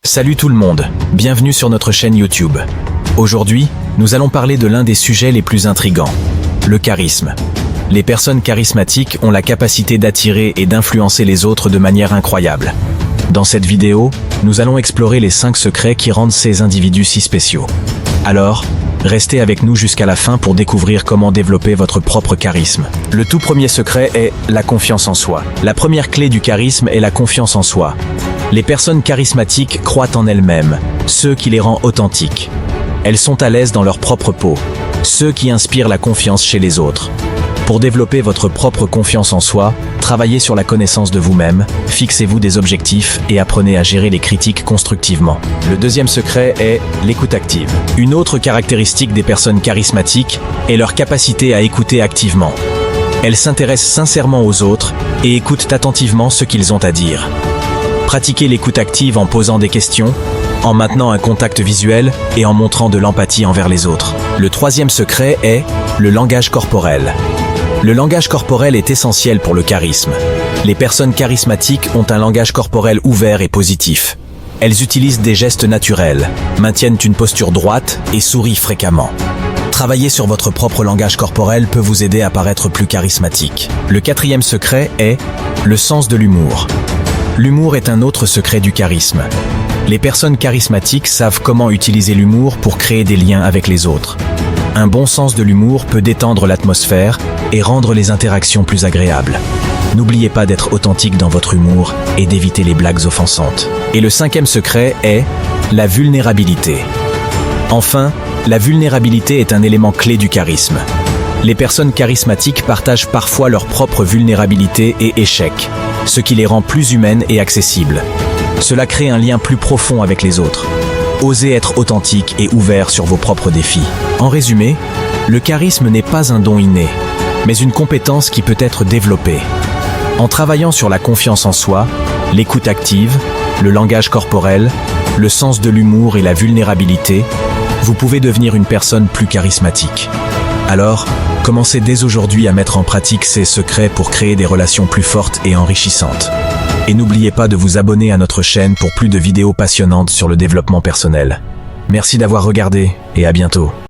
Salut tout le monde, bienvenue sur notre chaîne YouTube. Aujourd'hui, nous allons parler de l'un des sujets les plus intrigants, le charisme. Les personnes charismatiques ont la capacité d'attirer et d'influencer les autres de manière incroyable. Dans cette vidéo, nous allons explorer les 5 secrets qui rendent ces individus si spéciaux. Alors, restez avec nous jusqu'à la fin pour découvrir comment développer votre propre charisme. Le tout premier secret est la confiance en soi. La première clé du charisme est la confiance en soi. Les personnes charismatiques croient en elles-mêmes, ce qui les rend authentiques. Elles sont à l'aise dans leur propre peau, ce qui inspire la confiance chez les autres. Pour développer votre propre confiance en soi, travaillez sur la connaissance de vous-même, fixez-vous des objectifs et apprenez à gérer les critiques constructivement. Le deuxième secret est l'écoute active. Une autre caractéristique des personnes charismatiques est leur capacité à écouter activement. Elles s'intéressent sincèrement aux autres et écoutent attentivement ce qu'ils ont à dire. Pratiquez l'écoute active en posant des questions, en maintenant un contact visuel et en montrant de l'empathie envers les autres. Le troisième secret est le langage corporel. Le langage corporel est essentiel pour le charisme. Les personnes charismatiques ont un langage corporel ouvert et positif. Elles utilisent des gestes naturels, maintiennent une posture droite et sourient fréquemment. Travailler sur votre propre langage corporel peut vous aider à paraître plus charismatique. Le quatrième secret est le sens de l'humour. L'humour est un autre secret du charisme. Les personnes charismatiques savent comment utiliser l'humour pour créer des liens avec les autres. Un bon sens de l'humour peut détendre l'atmosphère et rendre les interactions plus agréables. N'oubliez pas d'être authentique dans votre humour et d'éviter les blagues offensantes. Et le cinquième secret est la vulnérabilité. Enfin, la vulnérabilité est un élément clé du charisme. Les personnes charismatiques partagent parfois leur propre vulnérabilité et échecs, ce qui les rend plus humaines et accessibles. Cela crée un lien plus profond avec les autres. Osez être authentique et ouvert sur vos propres défis. En résumé, le charisme n'est pas un don inné, mais une compétence qui peut être développée. En travaillant sur la confiance en soi, l'écoute active, le langage corporel, le sens de l'humour et la vulnérabilité, vous pouvez devenir une personne plus charismatique. Alors, commencez dès aujourd'hui à mettre en pratique ces secrets pour créer des relations plus fortes et enrichissantes. Et n'oubliez pas de vous abonner à notre chaîne pour plus de vidéos passionnantes sur le développement personnel. Merci d'avoir regardé et à bientôt.